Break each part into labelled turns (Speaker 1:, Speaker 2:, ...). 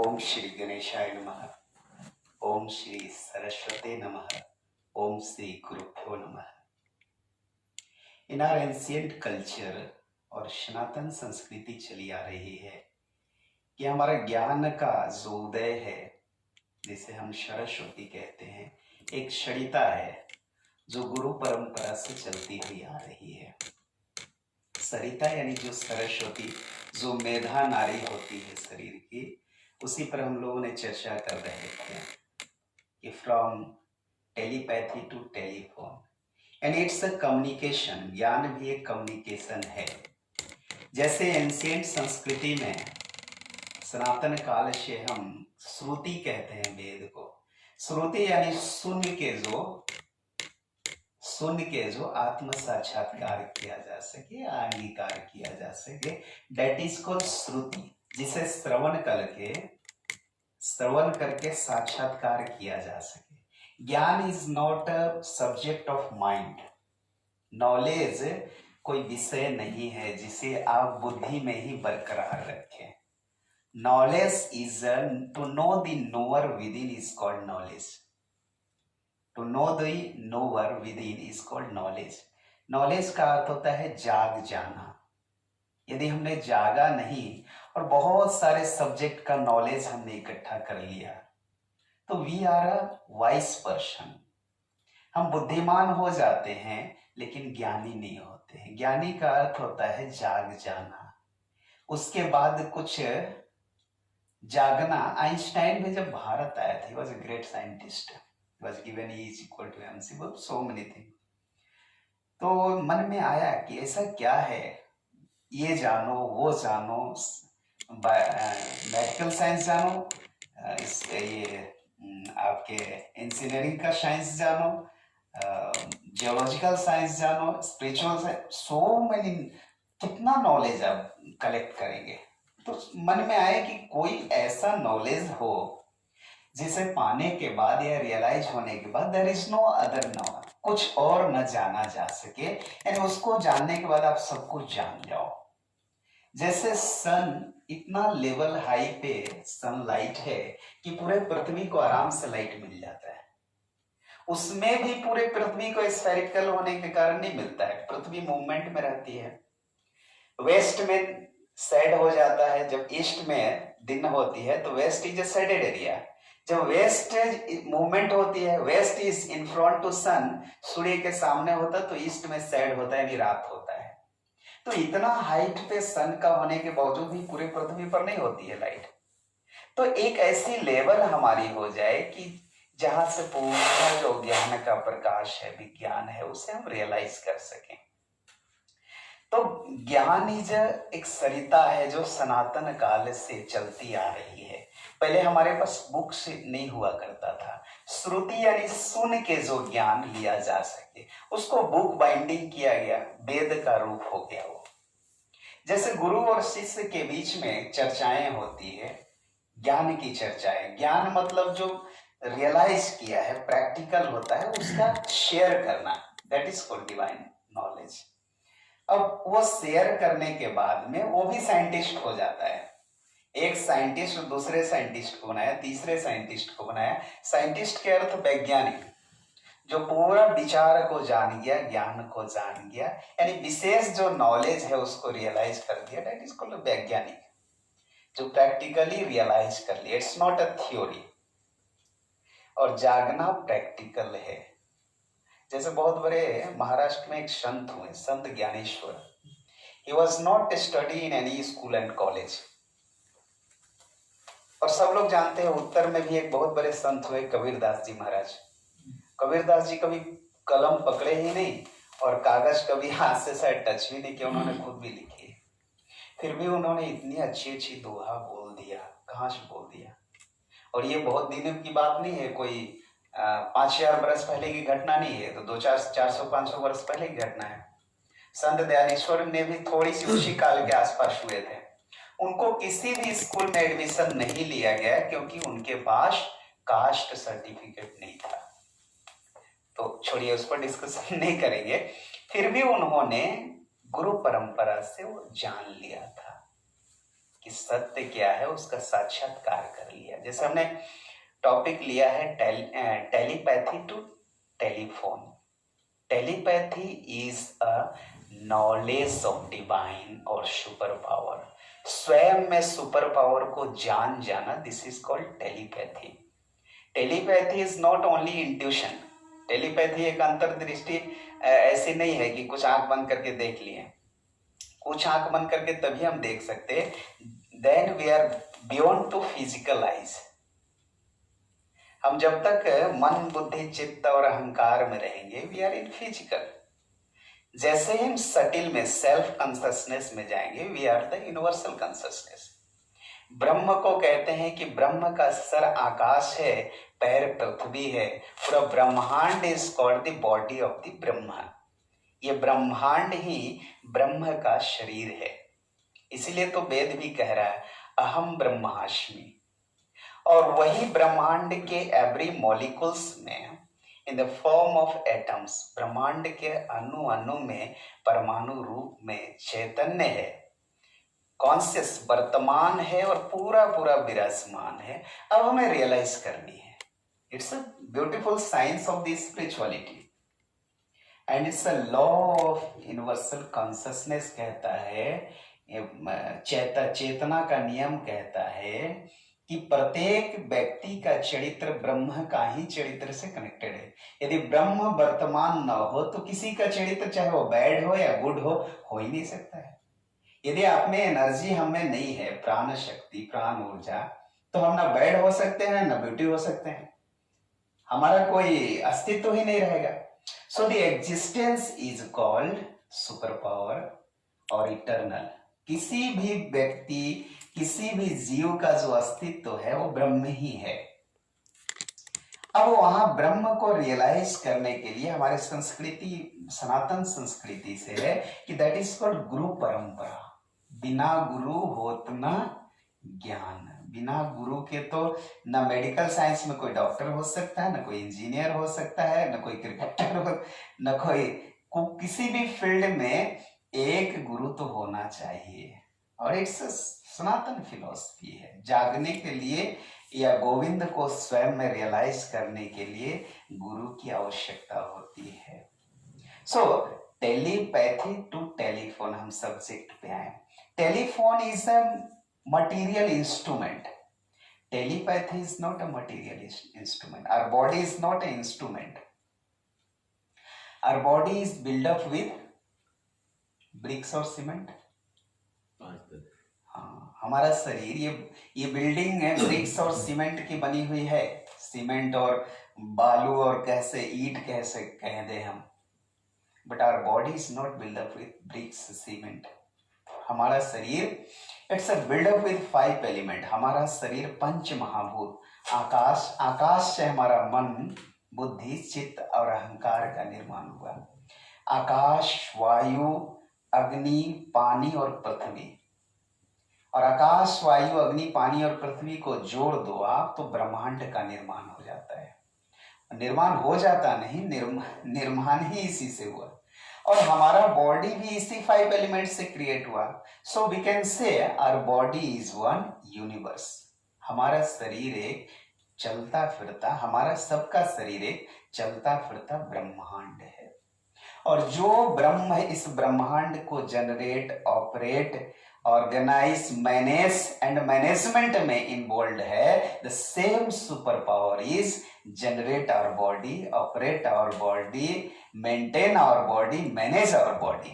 Speaker 1: ओम श्री गणेशाय नमः। ओम श्री सरस्वती नमः। ओम श्री गुरुभ्यो नमः। इन आर एंशिएंट कल्चर और सनातन संस्कृति चली आ रही है कि हमारा ज्ञान का जो उदय है, जिसे हम सरस्वती कहते हैं, एक सरिता है जो गुरु परंपरा से चलती हुई आ रही है। सरिता यानी जो सरस्वती, जो मेधा नारी होती है शरीर की, उसी पर हम लोगों ने चर्चा कर रहे थे कि from telepathy to telephone, and it's a communication. ज्ञान भी एक कम्युनिकेशन है। जैसे एंशिएंट संस्कृति में सनातन काल से हम श्रुति कहते हैं वेद को। श्रुति यानी शून्य के जो आत्म साक्षात्कार किया जा सके, अंगीकार किया जा सके, दैट इज कॉल्ड श्रुति, जिसे श्रवण करके साक्षात्कार किया जा सके। ज्ञान is not a subject of mind. Knowledge कोई विषय नहीं है जिसे आप बुद्धि में ही बरकरार रखें। Knowledge is to know the knower within is called knowledge. To know the knower within is called knowledge. Knowledge का अर्थ होता है जाग जाना। यदि हमने जागा नहीं और बहुत सारे सब्जेक्ट का नॉलेज हमने इकट्ठा कर लिया तो we are a wise person. हम बुद्धिमान हो जाते हैं लेकिन ज्ञानी नहीं होते हैं। ज्ञानी का अर्थ होता है जाग जाना। उसके बाद कुछ जागना। आइंस्टाइन भी जब भारत आया था, he was a great scientist, was given E is equal to mc, so many things। तो मन में आया कि ऐसा क्या है, ये जानो वो जानो, मेडिकल साइंस जानो, ये आपके इंजीनियरिंग का साइंस जानो, जियोलॉजिकल साइंस जानो, स्पिरिचुअल साइंस, सो मेनी, कितना नॉलेज आप कलेक्ट करेंगे। तो मन में आया कि कोई ऐसा नॉलेज हो जिसे पाने के बाद या रियलाइज होने के बाद there is no other no, कुछ और न जाना जा सके, यानी उसको जानने के बाद आप सब कुछ जान जाओ। जैसे सन इतना लेवल हाई पे सनलाइट है कि पूरे पृथ्वी को आराम से लाइट मिल जाता है। उसमें भी पूरे पृथ्वी को स्फेरिकल होने के कारण नहीं मिलता है, पृथ्वी मूवमेंट में रहती है। वेस्ट में शेड हो जाता है, जब ईस्ट में दिन होती है तो west is a shaded area. जब वेस्ट मूवमेंट होती है, west is in front to sun, सूर्य के सामने होता है, तो ईस्ट में शेड होता है, यानी रात होता है। तो इतना हाइट पे सन का होने के बावजूद भी पूरे पृथ्वी पर नहीं होती है लाइट। तो एक ऐसी लेवल हमारी हो जाए कि जहां से पूरा जो ज्ञान का प्रकाश है, विज्ञान है, उसे हम रियलाइज कर सकें। तो ज्ञान ही एक सरिता है जो सनातन काल से चलती आ रही है। पहले हमारे पास बुक्स नहीं हुआ करता था। श्रुति यानी सुन के जो ज्ञान लिया जा सके, उसको बुक बाइंडिंग किया गया, वेद का रूप हो गया वो। जैसे गुरु और शिष्य के बीच में चर्चाएं होती है, ज्ञान की चर्चाएं। ज्ञान मतलब जो रियलाइज किया है, प्रैक्टिकल होता है, उसका शेयर करना, that is called divine knowledge. अब वो शेयर करने के बाद में वो भी साइंटिस्ट हो जाता है। एक साइंटिस्ट दूसरे साइंटिस्ट को बनाया, तीसरे साइंटिस्ट को बनाया। साइंटिस्ट के अर्थ वैज्ञानिक, जो पूरा विचार को जान गया, ज्ञान को जान गया, यानी विशेष जो नॉलेज है उसको रियलाइज कर दिया, दैट इज कॉल्ड वैज्ञानिक, जो प्रैक्टिकली रियलाइज कर लिया। It's not a theory. और जागना प्रैक्टिकल है। जैसे बहुत बड़े महाराष्ट्र में एक संत हुए, संत Dnyaneshwar. He was not study in any school and college. और सब लोग जानते हैं उत्तर में भी एक बहुत बड़े संत हुए, कबीरदास जी महाराज। कबीरदास जी कभी कलम पकड़े ही नहीं और कागज कभी हाथ से शायद टच भी नहीं किया, उन्होंने खुद भी लिखी। फिर भी उन्होंने इतनी अच्छी अच्छी दोहा बोल दिया, कहाँ से बोल दिया। और ये बहुत दिनों की बात नहीं है, कोई 5,000 वर्ष पहले की घटना नहीं है, तो 400-500 वर्ष पहले की घटना है। संत दयानेश्वर ने भी थोड़ी सी उसी काल के आसपास हुए थे। उनको किसी भी स्कूल में एडमिशन नहीं लिया गया क्योंकि उनके पास कास्ट सर्टिफिकेट नहीं था। तो छोड़िए, उस पर डिस्कशन नहीं करेंगे। फिर भी उन्होंने गुरु परंपरा से वो जान लिया था कि सत्य क्या है उसका साक्षात्कार कर लिया। जैसे हमने टॉपिक लिया है telepathy to telephone. Telepathy is a knowledge of divine और सुपर पावर। स्वयं में सुपर पावर को जान जाना, this is called telepathy. Telepathy is not only intuition. Telepathy एक अंतर्दृष्टि ऐसी नहीं है कि कुछ आंख बंद करके देख लिए। कुछ आंख बंद करके तभी हम देख सकते, then we are beyond to physical eyes. हम जब तक मन बुद्धि चित्त और अहंकार में रहेंगे, वी आर इन फिजिकल। जैसे ही हम सटिल में सेल्फ कॉन्शसनेस में जाएंगे, we are the universal consciousness. ब्रह्म को कहते हैं कि ब्रह्म का सर आकाश है, पैर पृथ्वी है, पूरा ब्रह्मांड is called the body of the Brahma. ये ब्रह्मांड ही ब्रह्म का शरीर है। इसीलिए तो वेद भी कह रहा है अहम ब्रह्मास्मि। और वही ब्रह्मांड के एवरी मॉलिक्यूल्स में in the form of atoms, ब्रह्मांड के अणु अणु में परमाणु रूप में चैतन्य है, कॉन्शियस वर्तमान है और पूरा पूरा विराजमान है। अब हमें रियलाइज करनी है। It's a beautiful science of the spirituality and it's a law of universal consciousness. कहता है चेतना का नियम कहता है कि प्रत्येक व्यक्ति का चरित्र ब्रह्म का ही चरित्र से कनेक्टेड है। यदि ब्रह्म वर्तमान न हो तो किसी का चरित्र, चाहे वो बैड हो या गुड हो ही नहीं सकता है। यदि आप में एनर्जी हमें नहीं है, प्राण शक्ति, प्राण ऊर्जा, तो हम ना बैड हो सकते हैं ना ब्यूटी हो सकते हैं। हमारा कोई अस्तित्व ही नहीं रहेगा। So the existence is called super power और इटर्नल। किसी भी व्यक्ति, किसी भी जीव का जो अस्तित्व है वो ब्रह्म ही है। अब वहां ब्रह्म को रियलाइज करने के लिए हमारे संस्कृति, सनातन संस्कृति से है कि दैट इज कॉल्ड गुरु परंपरा। बिना गुरु होत न ज्ञान। बिना गुरु के तो न मेडिकल साइंस में कोई डॉक्टर हो सकता है, न कोई इंजीनियर हो सकता है, न कोई क्रिकेटर हो, न कोई किसी भी फील्ड में एक गुरु तो होना चाहिए। और इट्स सनातन फिलॉसफी है। जागने के लिए या गोविंद को स्वयं में रियलाइज करने के लिए गुरु की आवश्यकता होती है। सो टेलीपैथी टू टेलीफोन, हम सब्जेक्ट पे आए। Telephone is a material instrument. Telepathy is not a material instrument. Our body is not an instrument. Our body is built up with bricks और सीमेंट। हाँ, हमारा शरीर ये बिल्डिंग है, ब्रिक्स और सीमेंट की बनी हुई है। सीमेंट और बालू और कैसे ईट कैसे कह दे हम, but our body is not build up with bricks cement. हमारा शरीर it's a buildup with 5 element. हमारा शरीर पंच महाभूत, आकाश, आकाश से हमारा मन बुद्धि चित्त और अहंकार का निर्माण हुआ। आकाश, वायु, अग्नि, पानी और पृथ्वी। और आकाश, वायु, अग्नि, पानी और पृथ्वी को जोड़ दो आप तो ब्रह्मांड का निर्माण हो जाता है। निर्माण हो जाता नहीं, निर्माण ही इसी से हुआ। और हमारा बॉडी भी इसी 5 एलिमेंट से क्रिएट हुआ। So we can say our body is one universe. हमारा शरीर एक चलता फिरता, हमारा सबका शरीर एक चलता फिरता ब्रह्मांड है। और जो ब्रह्म है इस ब्रह्मांड को generate, operate, organise, manage and management में इन्वॉल्व है। The same super power is generate our body, operate our body, maintain our body, manage our body.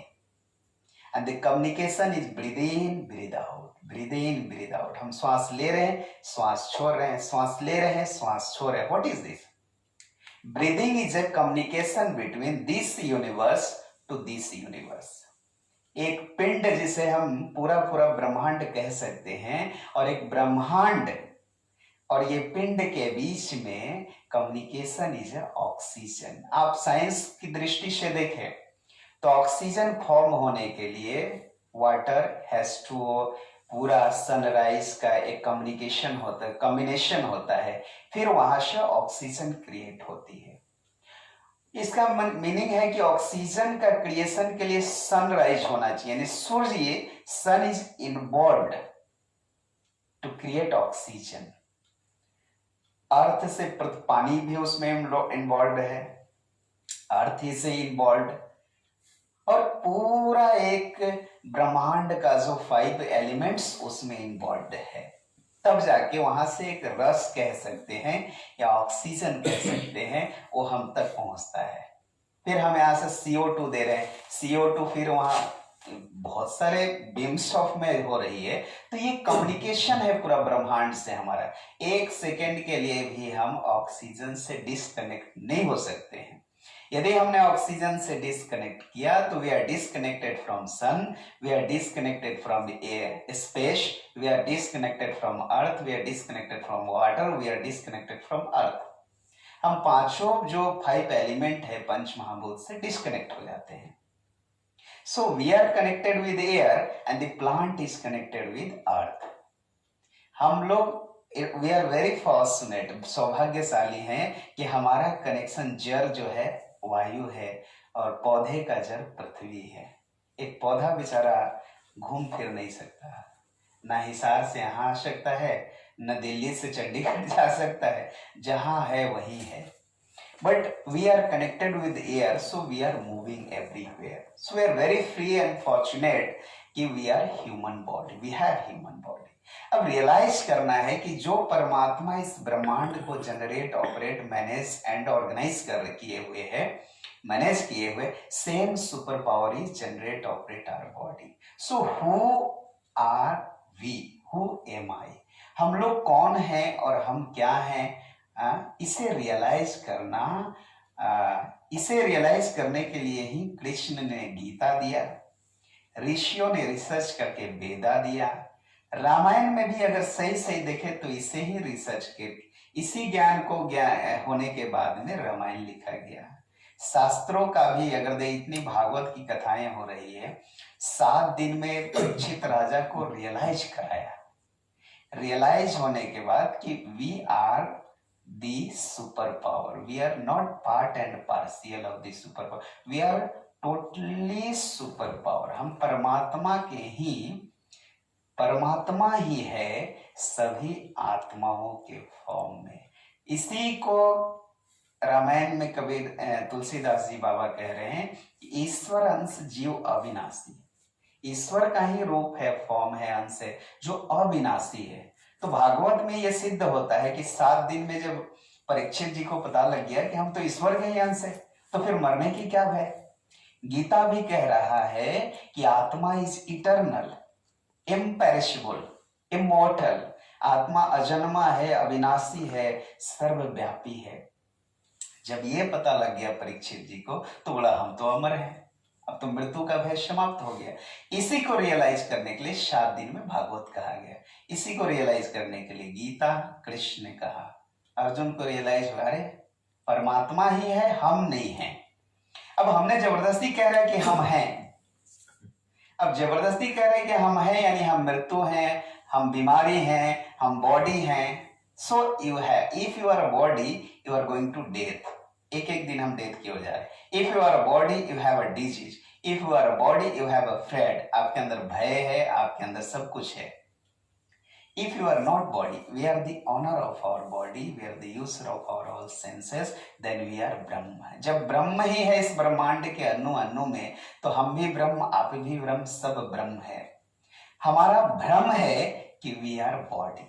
Speaker 1: And the communication is breathe in, breathe out, breathe in, breathe out. हम श्वास ले रहे हैं, श्वास छोड़ रहे हैं, श्वास ले रहे हैं, श्वास छोड़ रहे हैं। What is this? Breathing is a communication between this universe to this universe. एक पिंड जिसे हम पूरा पूरा ब्रह्मांड कह सकते हैं, और एक ब्रह्मांड और ये पिंड के बीच में कम्युनिकेशन इज ऑक्सीजन। आप साइंस की दृष्टि से देखें तो ऑक्सीजन फॉर्म होने के लिए वाटर हैज टू, पूरा सनराइज का एक कम्युनिकेशन होता है, कॉम्बिनेशन होता है, फिर वहां से ऑक्सीजन क्रिएट होती है। इसका मीनिंग है कि ऑक्सीजन का क्रिएशन के लिए सनराइज होना चाहिए, यानी सूर्य, sun is involved to create oxygen. Earth से पानी भी उसमें इन्वॉल्व है, अर्थ ही से इन्वॉल्व, और पूरा एक ब्रह्मांड का जो 5 एलिमेंट्स उसमें इन्वॉल्व है, तब जाके वहां से एक रस कह सकते हैं या ऑक्सीजन कह सकते हैं, वो हम तक पहुंचता है। फिर हम यहाँ से CO2 दे रहे हैं, CO2 फिर वहां बहुत सारे बीम्स ऑफ में हो रही है। तो ये कम्युनिकेशन है पूरा ब्रह्मांड से हमारा। 1 सेकेंड के लिए भी हम ऑक्सीजन से डिस्कनेक्ट नहीं हो सकते हैं। यदि हमने ऑक्सीजन से डिस्कनेक्ट किया तो we are disconnected from sun, we are disconnected from air space, we are disconnected from earth, we are disconnected from water, we are disconnected from earth. हम पांचों जो 5 एलिमेंट है पंच महाभूत से डिस्कनेक्ट हो जाते हैं। So we are connected with air and the plant is connected with earth. हम लोग वी आर वेरी फॉर्चुनेट, सौभाग्यशाली हैं कि हमारा कनेक्शन जड़ जो है वायु है और पौधे का जड़ पृथ्वी है। एक पौधा बेचारा घूम फिर नहीं सकता, ना हिसार से यहाँ आ सकता है, न दिल्ली से चंडीगढ़ जा सकता है, जहां है वही है। But we are connected with air, so we are moving everywhere. So we are very free and fortunate कि we are human body, we have human body. अब रियलाइज करना है कि जो परमात्मा इस ब्रह्मांड को generate, operate, manage and organize कर किए हुए हैं, मैनेज किए हुए, same super power is generate, operate our body. So who are we, who am I, हम लोग कौन हैं और हम क्या हैं, इसे रियलाइज करना। इसे रियलाइज करने के लिए ही कृष्ण ने गीता दिया, ऋषियों ने रिसर्च करके वेदा दिया, रामायण में भी अगर सही सही देखे तो इसे ही रिसर्च कर, इसी ज्ञान को ज्ञान होने के बाद में रामायण लिखा गया। शास्त्रों का भी अगर दे, इतनी भागवत की कथाएं हो रही है, 7 दिन में परीक्षित राजा को रियलाइज कराया। रियलाइज होने के बाद कि we are the super power, we are not part and partial of the super power, we are totally super power. हम परमात्मा के ही, परमात्मा ही है सभी आत्माओं के फॉर्म में। इसी को रामायण में कबीर तुलसीदास जी बाबा कह रहे हैं कि ईश्वर अंश जीव अविनाशी, ईश्वर का ही रूप है, फॉर्म है, अंश है जो अविनाशी है। तो भागवत में यह सिद्ध होता है कि 7 दिन में जब परीक्षित जी को पता लग गया कि हम तो ईश्वर के ही अंश है, तो फिर मरने की क्या भय। गीता भी कह रहा है कि आत्मा इज इटर्नल, इम्पेरिशेबल, इमोर्टल। आत्मा अजन्मा है, अविनाशी है, सर्वव्यापी है। जब ये पता लग गया परीक्षित जी को तो बोला हम तो अमर हैं, अब तो मृत्यु का भय समाप्त हो गया। इसी को रियलाइज करने के लिए 7 दिन में भागवत कहा गया, इसी को रियलाइज करने के लिए गीता कृष्ण ने कहा। अर्जुन को रियलाइज हुआ, अरे परमात्मा ही है, हम नहीं हैं। अब हमने जबरदस्ती कह रहा है कि हम हैं, अब जबरदस्ती कह रहे हैं कि हम हैं यानी हम मृत्यु हैं, हम बीमारी हैं, हम बॉडी हैं। So you have, if you are a body you are going to death, एक एक दिन हम डेथ की हो जा रहे हैं। If you are a body you have a disease, if you are a body you have a fright, आपके अंदर भय है, आपके अंदर सब कुछ है। If you are not body, we are the owner of our body, we are the user of our all senses, then we are ब्रह्म। जब ब्रह्म ही है इस ब्रह्मांड के अणु अणु में, तो हम भी ब्रह्म, आप भी ब्रह्म, सब ब्रह्म है। हमारा भ्रम है कि वी आर बॉडी।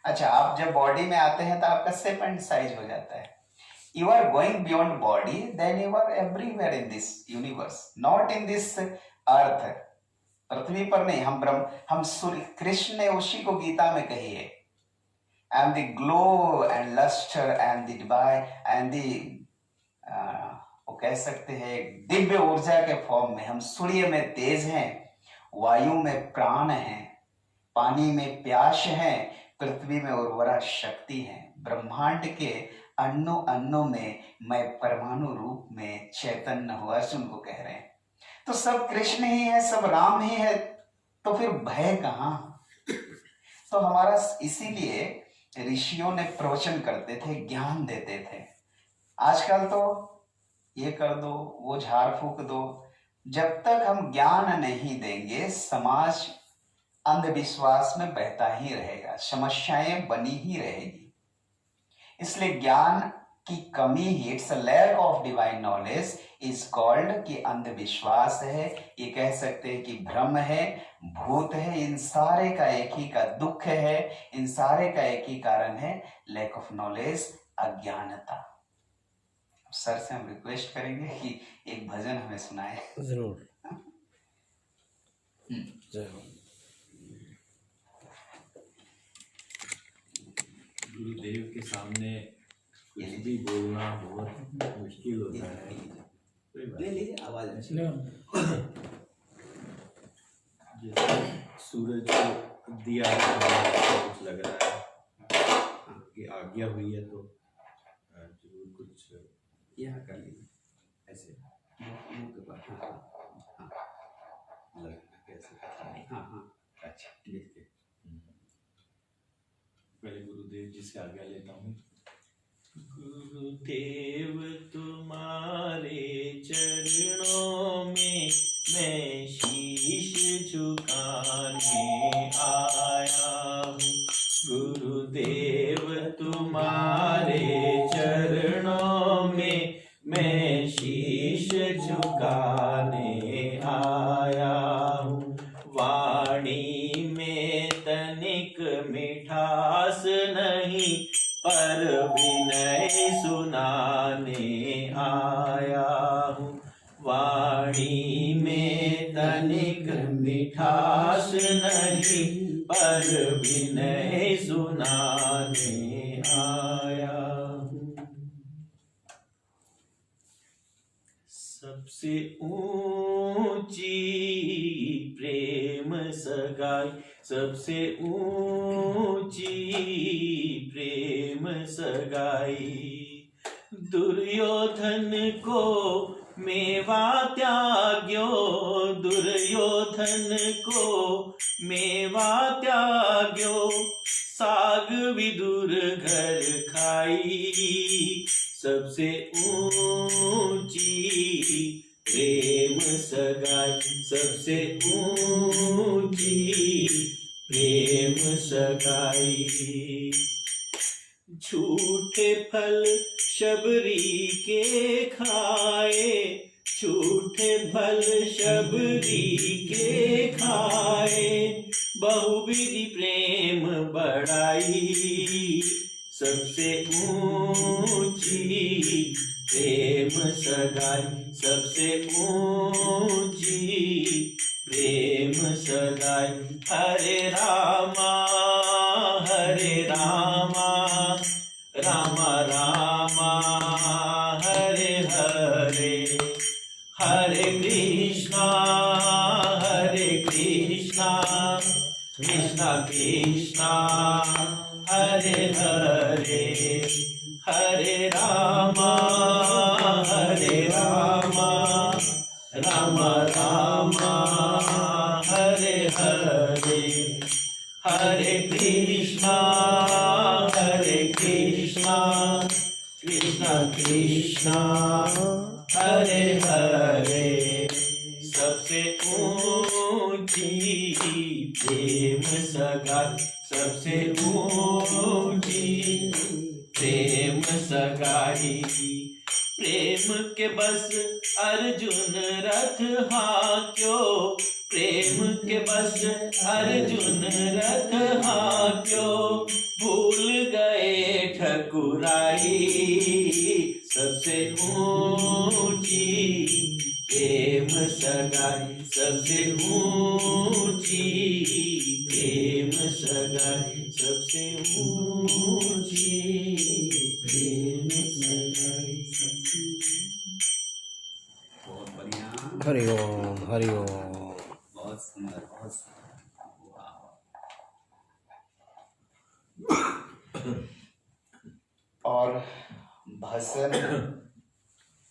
Speaker 1: अच्छा, आप जब बॉडी में आते हैं तो आपका शेप एंड साइज हो जाता है। You are going beyond body, then you are everywhere in this universe, not in this earth। पृथ्वी पर नहीं, हम ब्रह्म, हम सूर्य। कृष्ण ने उसी को गीता में कही है, and the glow and lustre and the divine and the, वो कह सकते हैं दिव्य ऊर्जा के फॉर्म में। हम सूर्य में तेज हैं, वायु में प्राण है, पानी में प्यास है, पृथ्वी में उर्वरा शक्ति है, ब्रह्मांड के अण्णु अण्णु में मैं परमाणु रूप में चैतन्य हूं। अर्जुन को कह रहे हैं तो सब कृष्ण ही है, सब राम ही है, तो फिर भय कहां। तो हमारा, इसीलिए ऋषियों ने प्रवचन करते थे, ज्ञान देते थे। आजकल तो ये कर दो, वो झाड़ फूक दो। जब तक हम ज्ञान नहीं देंगे, समाज अंधविश्वास में बहता ही रहेगा, समस्याएं बनी ही रहेगी। इसलिए ज्ञान की कमी ही, it's a lack of divine knowledge is called, कि अंधविश्वास है, ये कह सकते हैं कि भ्रम है, भूत है। इन सारे का एक ही का दुख है, इन सारे का एक ही कारण है, लैक ऑफ नॉलेज, अज्ञानता। सर से हम रिक्वेस्ट करेंगे कि एक भजन हमें सुनाए।
Speaker 2: जरूर जरूर।
Speaker 3: गुरुदेव के सामने कुछ भी बोलना बहुत मुश्किल होता है।
Speaker 1: ले लीजिए आवाज अच्छी।
Speaker 3: जैसे सूरज को दिया कुछ लग रहा है कि आज्ञा हुई है तो जरूर कुछ
Speaker 1: यहाँ कर लीजिए ऐसे मुंह के पास। हाँ
Speaker 3: कैसे
Speaker 1: हाँ हाँ अच्छा ठीक है।
Speaker 3: पहले गुरुदेव जी से आज्ञा लेता हूँ। गुरुदेव तुम्हारे चरणों में मैं शीश झुकाने आया हूँ। गुरुदेव तुम्हारे चरणों में मैं शीश झुकाने आया हूँ। वाणी में तनिक मिठास नहीं, पर विनय सुनाने आया हूँ। वाणी में तनिक मिठास नहीं, पर विनय सुनाने आया हूँ। सबसे ऊंची प्रेम सगाई, सबसे ऊंची प्रेम सगाई। दुर्योधन को मेवा त्याग्यो, दुर्योधन को मेवा त्याग्यो। साग विदुर घर खाई, सबसे ऊंची प्रेम सगाई, सबसे ऊंची प्रेम सगाई। झूठे फल शबरी के खाए, झूठे फल शबरी के खाए। बहुविधि प्रेम बढ़ाई, सबसे ऊंची प्रेम सगाई, सबसे ऊंची प्रेम सगाई। हरे रामा रामा रामा हरे हरे, हरे कृष्णा कृष्णा कृष्णा हरे हरे, हरे रामा रामा रामा हरे हरे, हरे कृष्णा कृष्णा कृष्णा हरे हरे। सबसे ऊंची प्रेम सगाई, सबसे ऊंची प्रेम सगाई। प्रेम के बस अर्जुन रथ हाक्यो, प्रेम के बस अर्जुन रथ हाक्यो। भूल गए ठकुराई, सबसे ऊंची प्रेम सगाई, सबसे ऊंची प्रेम सगाई, सबसे ऊंची प्रेम सगाई।
Speaker 1: बहुत बढ़िया,
Speaker 2: हरिओम हरिओम।
Speaker 1: बहुत सुंदर, बहुत सुंदर। और भजन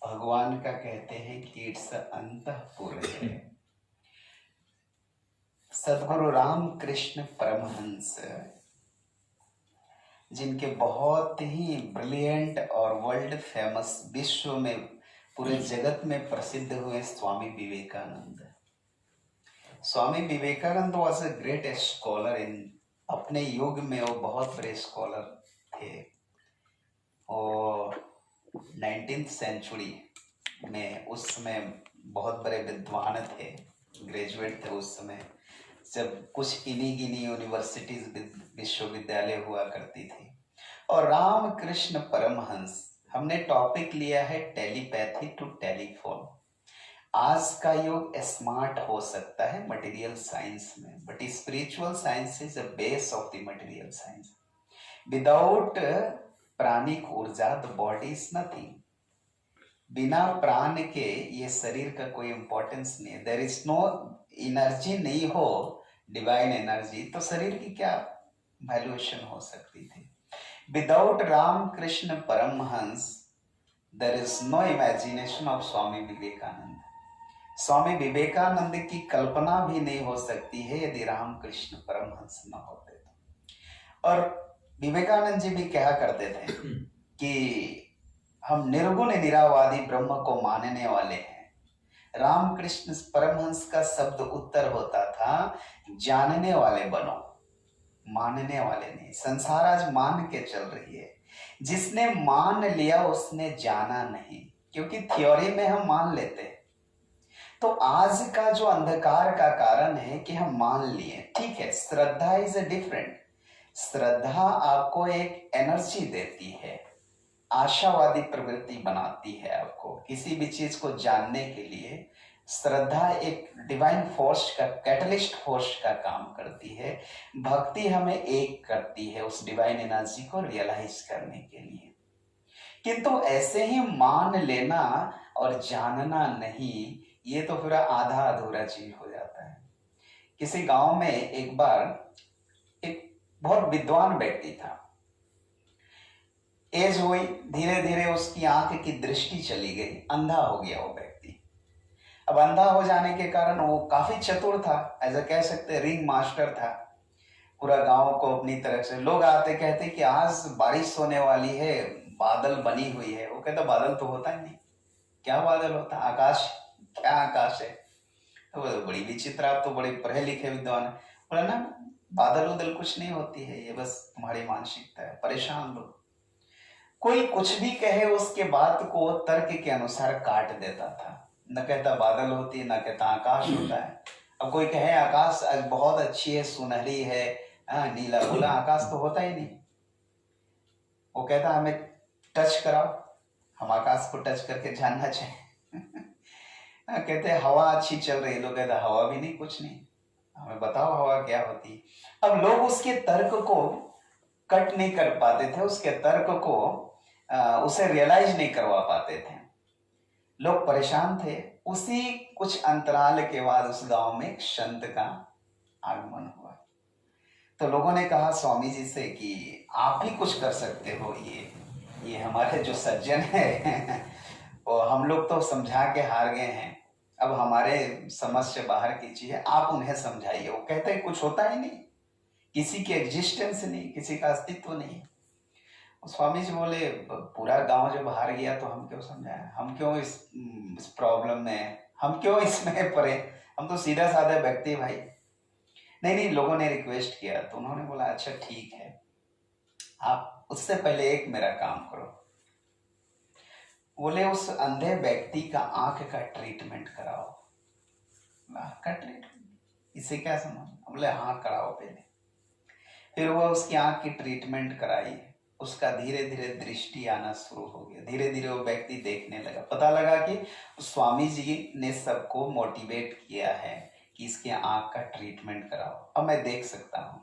Speaker 1: भगवान का कहते हैं कि इट्स अंतःपुर है। सद्गुरु रामकृष्ण परमहंस, जिनके बहुत ही ब्रिलियंट और वर्ल्ड फेमस, विश्व में पूरे जगत में प्रसिद्ध हुए Swami Vivekananda, Swami Vivekananda was a great scholar in, अपने युग में वो बहुत बड़े स्कॉलर थे। और 19th सेंचुरी में उस समय बहुत बड़े विद्वान थे, ग्रेजुएट थे उस समय, जब कुछ इन्हीं गिनी यूनिवर्सिटीज विश्वविद्यालय हुआ करती थी। और रामकृष्ण परमहंस, हमने टॉपिक लिया है टेलीपैथी टू टेलीफोन। आज का युग स्मार्ट हो सकता है मटेरियल साइंस में, but spiritual science is the base of the material science. Without प्राणिक ऊर्जा द बॉडी इज नथिंग। बिना प्राण के ये शरीर का कोई इंपॉर्टेंस नहीं है। देयर इज नो एनर्जी, नहीं हो डिवाइन एनर्जी तो शरीर की क्या वैल्यूएशन हो सकती थी। Without Ramakrishna Paramahamsa there is no imagination of Swami Vivekananda. Swami Vivekananda की कल्पना भी नहीं हो सकती है यदि रामकृष्ण परमहंस न होते तो। और विवेकानंद जी भी कहा करते थे कि हम निर्गुण निरावादी ब्रह्म को मानने वाले हैं। रामकृष्ण परमहंस का शब्द उत्तर होता था, जानने वाले बनो, मानने वाले नहीं। संसार आज मान के चल रही है, जिसने मान लिया उसने जाना नहीं, क्योंकि थ्योरी में हम मान लेते हैं। तो आज का जो अंधकार का कारण है कि हम मान लिए, ठीक है, श्रद्धा इज अ डिफरेंट। श्रद्धा आपको एक एनर्जी देती है, आशावादी प्रवृत्ति बनाती है आपको किसी भी चीज को जानने के लिए। श्रद्धा एक डिवाइन फोर्स का, कैटलिस्ट फोर्स का काम करती है। भक्ति हमें एक करती है उस डिवाइन एनर्जी को रियलाइज करने के लिए। किंतु ऐसे ही मान लेना और जानना नहीं, ये तो पूरा आधा अधूरा चीज हो जाता है। किसी गांव में एक बार एक बहुत विद्वान व्यक्ति था, एज हुई, धीरे धीरे उसकी आंख की दृष्टि चली गई, अंधा हो गया वो व्यक्ति। अब अंधा हो जाने के कारण वो काफी चतुर था, ऐसा कह सकते रिंग मास्टर था। पूरा गांव को अपनी तरफ से, लोग आते कहते कि आज बारिश होने वाली है, बादल बनी हुई है। वो कहता बादल तो होता ही नहीं। क्या बादल होता, आकाश, क्या आकाश है। तो बड़ी विचित्र, आप तो बड़े पढ़े लिखे विद्वान है। बोला ना, बादल उदल कुछ नहीं होती है, ये बस तुम्हारी मानसिकता है। परेशान लोग, कोई कुछ भी कहे उसके बात को तर्क के अनुसार काट देता था। न कहता बादल होती है, न कहता आकाश होता है। अब कोई कहे आकाश आज बहुत अच्छी है, सुनहरी है, नीला, बोला आकाश तो होता ही नहीं। वो कहता हमें टच कराओ, हम आकाश को टच करके जानना चाहिए। कहते हवा अच्छी चल रही है, लोग कहते हवा भी नहीं, कुछ नहीं, हमें बताओ हवा क्या होती। अब लोग उसके तर्क को कट नहीं कर पाते थे, उसके तर्क को उसे रियलाइज नहीं करवा पाते थे। लोग परेशान थे। उसी कुछ अंतराल के बाद उस गांव में एक संत का आगमन हुआ। तो लोगों ने कहा स्वामी जी से कि आप ही कुछ कर सकते हो, ये हमारे जो सज्जन है और हम लोग तो समझा के हार गए हैं, अब हमारे समझ से बाहर की चीज है, आप उन्हें समझाइए। वो कहते हैं कुछ होता ही नहीं, किसी की एग्जिस्टेंस नहीं, किसी का अस्तित्व नहीं। स्वामी जी बोले पूरा गांव जब हार गया तो हम क्यों समझाएं, हम क्यों इस प्रॉब्लम में, हम क्यों इसमें पड़े, हम तो सीधा साधा व्यक्ति भाई। नहीं, लोगों ने रिक्वेस्ट किया तो उन्होंने बोला अच्छा ठीक है, आप उससे पहले एक मेरा काम करो। बोले उस अंधे व्यक्ति का आंख का ट्रीटमेंट कराओ। आंख का ट्रीटमेंट, इससे क्या समझ। बोले हाँ कराओ पहले। फिर वो उसकी आंख की ट्रीटमेंट कराई, उसका धीरे धीरे दृष्टि आना शुरू हो गया। धीरे धीरे वो व्यक्ति देखने लगा। पता लगा कि स्वामी जी ने सबको मोटिवेट किया है कि इसके आंख का ट्रीटमेंट कराओ, अब मैं देख सकता हूं।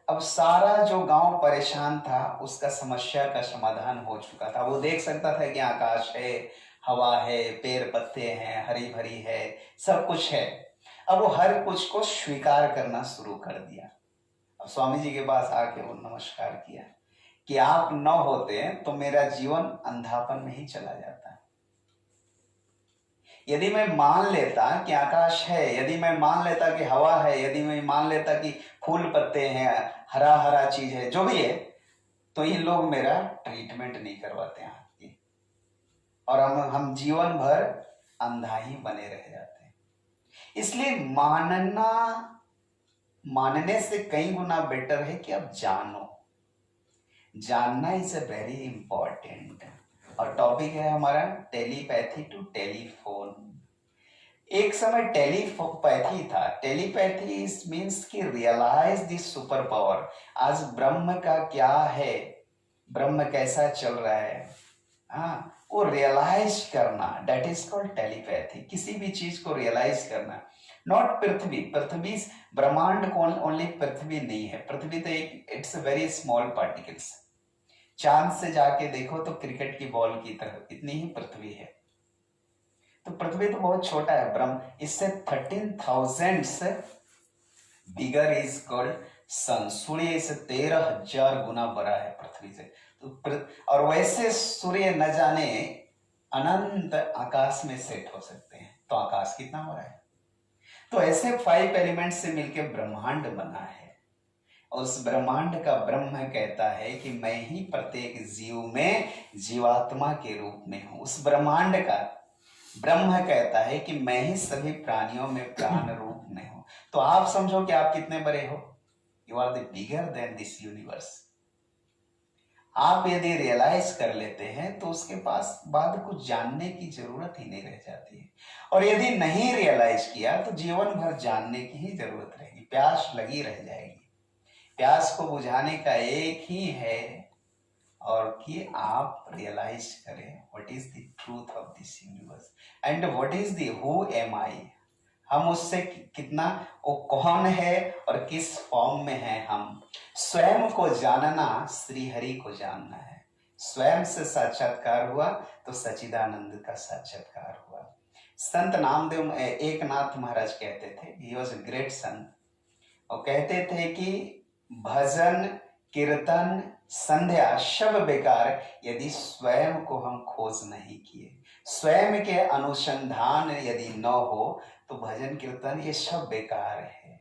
Speaker 1: अब सारा जो गांव परेशान था उसका समस्या का समाधान हो चुका था। वो देख सकता था कि आकाश है, हवा है, पेड़ पत्ते हैं, हरी भरी है, सब कुछ है। अब वो हर कुछ को स्वीकार करना शुरू कर दिया। अब स्वामी जी के पास आके वो नमस्कार किया कि आप न होते तो मेरा जीवन अंधापन में ही चला जाता। यदि मैं मान लेता कि आकाश है, यदि मैं मान लेता कि हवा है, यदि मैं मान लेता कि फूल पत्ते हैं, हरा हरा चीज है, जो भी है, तो ये लोग मेरा ट्रीटमेंट नहीं करवाते हैं और हम जीवन भर अंधा ही बने रह जाते हैं। इसलिए मानने से कई गुना बेटर है कि आप जानो। जानना इज अ वेरी इंपॉर्टेंट। और टॉपिक है हमारा टेलीपैथी टू टेलीफोन। एक समय टेलीपैथी था। टेलीपैथी मीन्स कि रियलाइज दिस सुपर पावर। आज ब्रह्म का क्या है, ब्रह्म कैसा चल रहा है, हाँ, वो रियलाइज करना, डेट इज कॉल्ड टेलीपैथी। किसी भी चीज को रियलाइज करना। नॉट पृथ्वी ब्रह्मांड को ओनली पृथ्वी नहीं है। पृथ्वी तो एक it's a very small particles. चांद से जाके देखो तो क्रिकेट की बॉल की तरह इतनी ही पृथ्वी है। तो पृथ्वी तो बहुत छोटा है। ब्रह्म इससे 13,000 बिगर इज कॉल्ड सन। सूर्य इसे 13,000 गुना बड़ा है पृथ्वी से। तो और वैसे सूर्य न जाने अनंत आकाश में सेट हो सकते हैं। तो आकाश कितना बड़ा है। तो ऐसे 5 एलिमेंट से मिलकर ब्रह्मांड बना है। और उस ब्रह्मांड का ब्रह्म कहता है कि मैं ही प्रत्येक जीव में जीवात्मा के रूप में हूं। उस ब्रह्मांड का ब्रह्म कहता है कि मैं ही सभी प्राणियों में प्राण रूप में हूं। तो आप समझो कि आप कितने बड़े हो। You are the bigger than this universe. आप यदि रियलाइज कर लेते हैं तो उसके पास बाद कुछ जानने की जरूरत ही नहीं रह जाती है। और यदि नहीं रियलाइज किया तो जीवन भर जानने की ही जरूरत रहेगी। प्यास लगी रह जाएगी। प्यास को बुझाने का एक ही है, और कि आप रियलाइज करें what is the truth of this universe and what is the who am I. हम उससे कितना, वो कौन है और किस फॉर्म में है। हम स्वयं को जानना श्री हरि को जानना है। स्वयं से साक्षात्कार हुआ तो सच्चिदानंद का साक्षात्कार हुआ। संत नामदेव एकनाथ महाराज कहते थे, ही वॉज अ ग्रेट संत। और कहते थे कि भजन कीर्तन संध्या सब बेकार यदि स्वयं को हम खोज नहीं किए। स्वयं के अनुसंधान यदि न हो तो भजन कीर्तन ये सब बेकार है।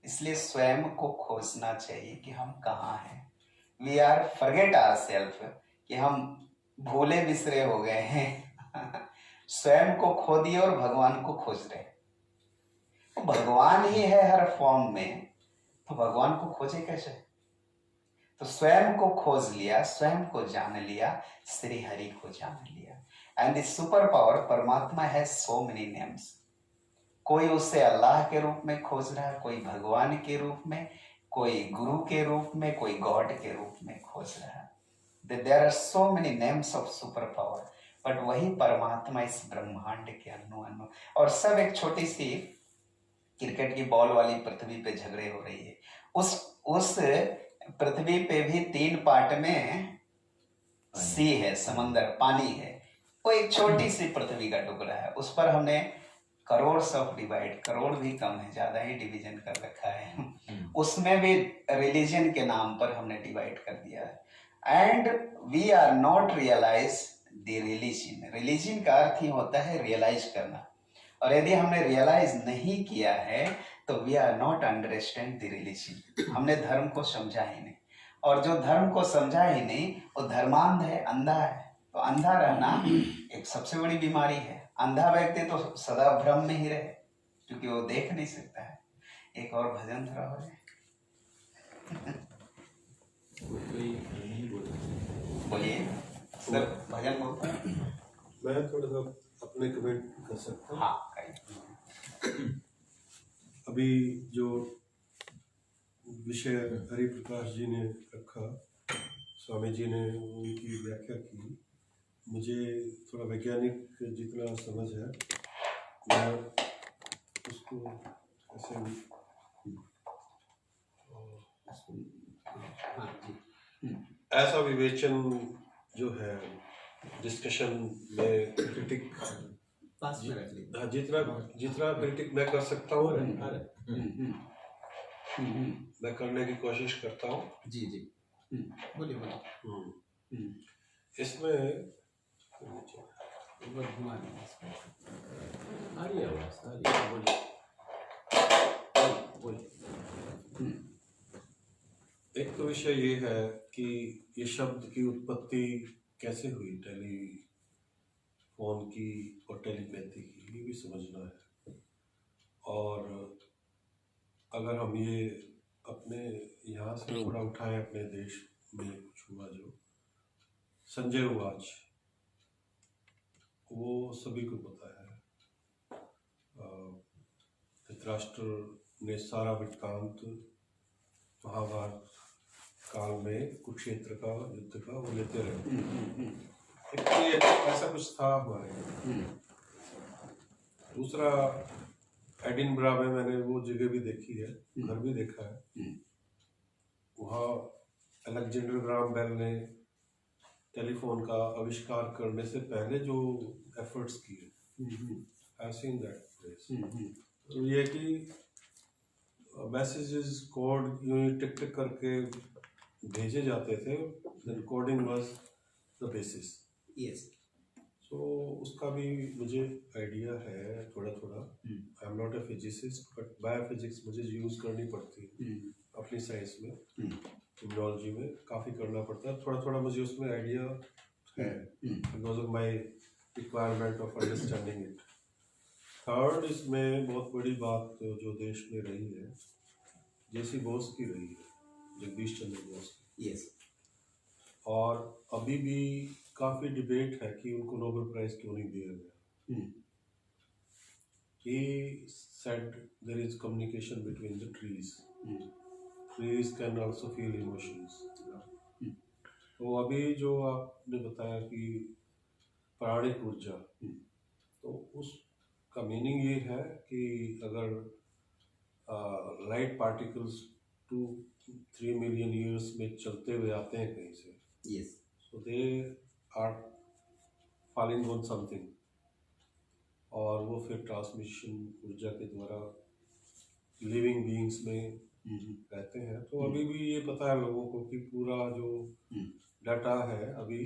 Speaker 1: इसलिए स्वयं को खोजना चाहिए कि हम कहाँ हैं। वी आर फॉरगेट आवरसेल्फ, कि हम भूले बिसरे हो गए हैं। स्वयं को खो दिए और भगवान को खोज रहे। तो भगवान ही है हर फॉर्म में, तो भगवान को खोजे कैसे। तो स्वयं को खोज लिया, स्वयं को जान लिया, श्री हरि को जान लिया। एंड दिस सुपर पावर परमात्मा है सो मेनी नेम्स। कोई उसे अल्लाह के रूप में खोज रहा है, कोई भगवान के रूप में, कोई गुरु के रूप में, कोई गॉड के रूप में खोज रहा है। There are so many names of super power, but वही परमात्मा इस ब्रह्मांड के अनु। और सब एक छोटी सी क्रिकेट की बॉल वाली पृथ्वी पे झगड़े हो रही है। उस पृथ्वी पे भी 3 पार्ट में सी है, समंदर, पानी है। वो एक छोटी सी पृथ्वी का टुकड़ा है। उस पर हमने करोड़ ऑफ डिवाइड, करोड़ भी कम है, ज्यादा ही डिवीजन कर रखा है। उसमें भी रिलीजन के नाम पर हमने डिवाइड कर दिया है। And we are not realise the religion. Religion का अर्थ ही होता है रियलाइज करना। और यदि हमने रियलाइज नहीं किया है तो we are not understand the religion. हमने धर्म को समझा ही नहीं। और जो धर्म को समझा ही नहीं वो धर्मांध है, अंधा है। तो अंधा रहना एक सबसे बड़ी बीमारी है। अंधा व्यक्ति तो सदा भ्रम में ही रहे, क्योंकि वो देख नहीं सकता है। एक और भजन थोड़ा हो जाए। बोलिए सर, भजन बोलता है।
Speaker 4: मैं थोड़ा सा अपने कमेंट कर सकता हूँ।
Speaker 1: हाँ करिए।
Speaker 4: अभी जो विषय हरि प्रकाश जी ने रखा, स्वामी जी ने उनकी व्याख्या की, मुझे थोड़ा वैज्ञानिक जितना समझ है मैं उसको ऐसे ऐसा विवेचन जो है डिस्कशन में क्रिटिक जितना क्रिटिक मैं कर सकता हूँ मैं करने की कोशिश करता हूँ।
Speaker 3: जी जी बोलिए।
Speaker 4: इसमें एक तो विषय ये है कि ये शब्द की उत्पत्ति कैसे हुई, टेलीफोन की और टेलीपैथी की, ये भी समझना है। और अगर हम ये अपने यहाँ से थोड़ा उठाएं, अपने देश में कुछ हुआ जो संजय वाच, वो सभी को पता है। धृतराष्ट्र ने सारा वृत्तांत महाभारत काल में कुरुक्षेत्र का युद्ध का वो लेते रहे। एक तो ये ऐसा कुछ था हमारे। दूसरा, एडिनबरा में मैंने वो जगह भी देखी है, घर भी देखा है। वहाँ अलेक्जेंडर ग्राहम बेल ने टेलीफोन का आविष्कार करने से पहले जो एफर्ट्स किए, आई सीन दैट प्लेस। तो ये कि मैसेजेस कोड यूं ही टिक टिक करके भेजे जाते थे, then coding was the basis.
Speaker 3: Yes.
Speaker 4: So उसका भी मुझे आइडिया है थोड़ा थोड़ा। I am not a physicist, but biophysics मुझे यूज़ करनी पड़ती है अपनी साइंस में, इम्यूनोलॉजी में काफ़ी करना पड़ता है। थोड़ा थोड़ा मुझे उसमें आइडिया है because of my requirement of understanding it. Third, इसमें बहुत बड़ी बात जो देश में रही है, जेसी बोस की रही है, जगदीश चंद्र बोस की।
Speaker 3: यस।
Speaker 4: और अभी भी काफ़ी डिबेट है कि उनको नोबेल प्राइज क्यों नहीं दिया गया। He said there is communication between the trees. Trees can also feel emotions. तो अभी जो आपने बताया कि प्राणिक ऊर्जा, तो उसका मीनिंग ये है कि अगर लाइट पार्टिकल्स 2-3 मिलियन ईयर्स में चलते हुए आते हैं कहीं से,
Speaker 3: yes,
Speaker 4: so they are falling on something, और वो फिर ट्रांसमिशन ऊर्जा के द्वारा लिविंग बीइंग्स में रहते हैं। तो अभी भी ये पता है लोगों को कि पूरा जो डाटा है अभी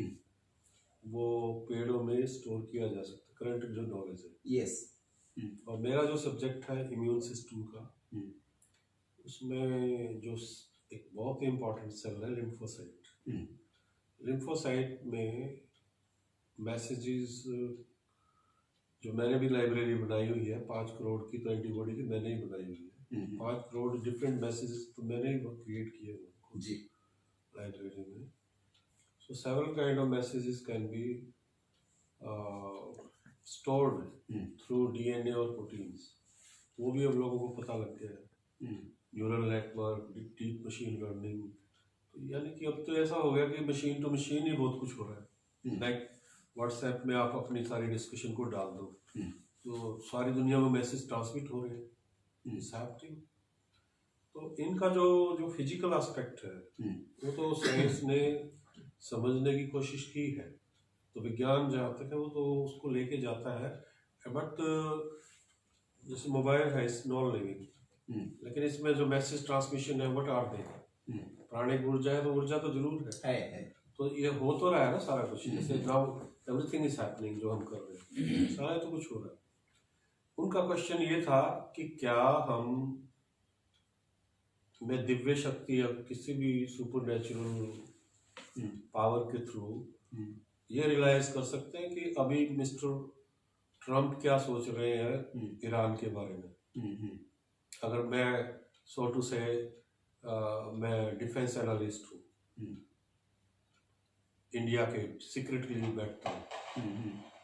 Speaker 4: वो पेड़ों में स्टोर किया जा सकता है, करंट जो नॉलेज है।
Speaker 3: यस।
Speaker 4: और मेरा जो सब्जेक्ट है इम्यून सिस्टम का, उसमें जो एक बहुत ही इम्पोर्टेंट सेल है लिम्फोसाइट। लिम्फोसाइट में मैसेजेस, जो मैंने भी लाइब्रेरी बनाई हुई है 5 करोड़ की, तो एंटीबॉडी की मैंने ही बनाई हुई है। 5 करोड़ डिफरेंट मैसेजेस तो मैंने ही क्रिएट किए हुए
Speaker 3: जी,
Speaker 4: लाइब्रेरी में। So several kind of messages can be stored through DNA और प्रोटीन्स। वो भी अब लोगों को पता लग गया है। Neural network, deep machine learning, तो यानी कि अब तो ऐसा हो गया कि मशीन टू मशीन ही बहुत कुछ हो रहा है। लाइक व्हाट्सएप में आप अपनी सारी डिस्कशन को डाल दो, तो सारी दुनिया में मैसेज ट्रांसमिट हो रहे हैं। It's happening. तो इनका जो फिजिकल एस्पेक्ट है वो तो साइंस ने समझने की कोशिश की है, तो विज्ञान जहाँ तक है वो तो उसको लेके जाता है। बट जैसे मोबाइल है, इट्स नॉन लिविंग, लेकिन इसमें जो मैसेज ट्रांसमिशन है व्हाट आर दे, प्राणिक ऊर्जा है, तो ऊर्जा तो जरूर है। तो ये हो तो रहा है ना सारा कुछ, जैसे नाउ एवरीथिंग इज हैपनिंग, जो हम कर रहे हैं सारा तो कुछ हो रहा है। उनका क्वेश्चन ये था कि क्या हम में दिव्य शक्ति या किसी भी सुपर नेचुरल पावर के थ्रू ये रियलाइज कर सकते हैं कि अभी मिस्टर ट्रम्प क्या सोच रहे हैं ईरान के बारे में। अगर मैं सो टू से मैं डिफेंस एनालिस्ट हूँ, इंडिया के सीक्रेटली बैठता हूँ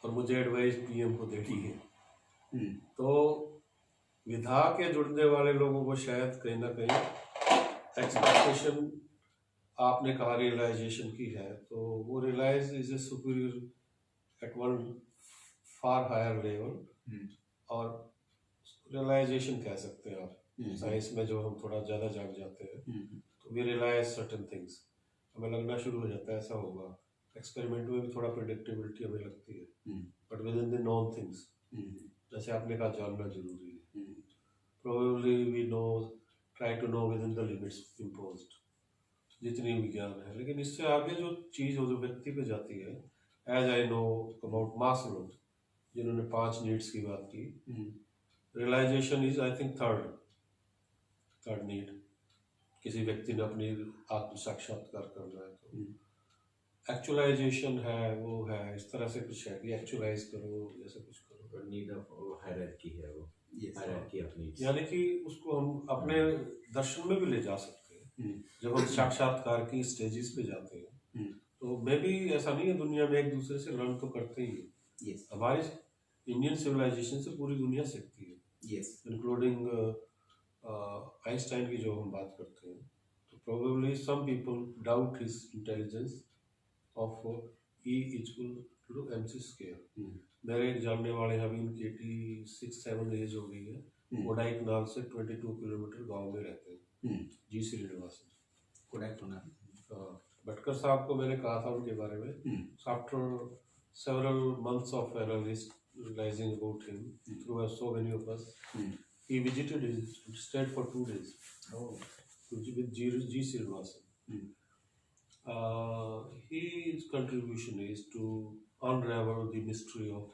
Speaker 4: और मुझे एडवाइस पीएम को देनी है, तो विधा के जुड़ने वाले लोगों को शायद कहीं ना कहीं एक्सपेक्टेशन, आपने कहा रियलाइजेशन की है, तो वो realise is a superior at one far higher level, और रियलाइजेशन कह सकते हैं आप साइंस में, जो हम थोड़ा ज़्यादा जान जाते हैं तो वी रियलाइज सर्टेन थिंग्स, हमें लगना शुरू हो जाता है ऐसा होगा। एक्सपेरिमेंट में भी थोड़ा प्रेडिक्टेबिलिटी हमें लगती है, but within the known things, जैसे आपने कहा जानना जरूरी है, probably we know, try to know within the limits imposed, जितनी विज्ञान है। लेकिन इससे आगे जो चीज़ हो, जो व्यक्ति पे जाती है, as I know about Maslow, जिन्होंने 5 नीड्स की बात की, realisation is I think third need. किसी व्यक्ति ने अपनी आत्म साक्षात्कार करना है तो एक्चुअलाइजेशन है, वो है, इस तरह से कुछ है कि एक्चुअलाइज करो, जैसे कुछ करो।
Speaker 3: नीड ऑफ हायरार्की है वो,
Speaker 1: Yes.
Speaker 3: Hierarchy of needs.
Speaker 4: यानी कि उसको हम अपने दर्शन में भी ले जा सकते हैं। जब हम साक्षात्कार की स्टेजेस पे जाते हैं तो मे भी ऐसा नहीं है, दुनिया में एक दूसरे से लर्न तो करते ही हैं।
Speaker 1: Yes.
Speaker 4: हमारी इंडियन सिविलाइजेशन से पूरी दुनिया सीखती है,
Speaker 1: Yes.
Speaker 4: इंक्लूडिंग आइंस्टाइन की जो हम बात करते हैं। तो probably some people doubt his intelligence of E equal to MC square. मेरे एक जानने वाले हैं, अभी उनकी 86-7 एज हो गई है, कोडाईकनाल से 22 किलोमीटर गांव में रहते हैं, जी श्रीनिवासन।
Speaker 1: Kodaikanal.
Speaker 4: भटकर साहब को मैंने कहा था उनके बारे में, after several months of analyzing about him through so many of us, he visited his, stayed for 2 days with G. Srinivasan. His contribution is to unravel the mystery of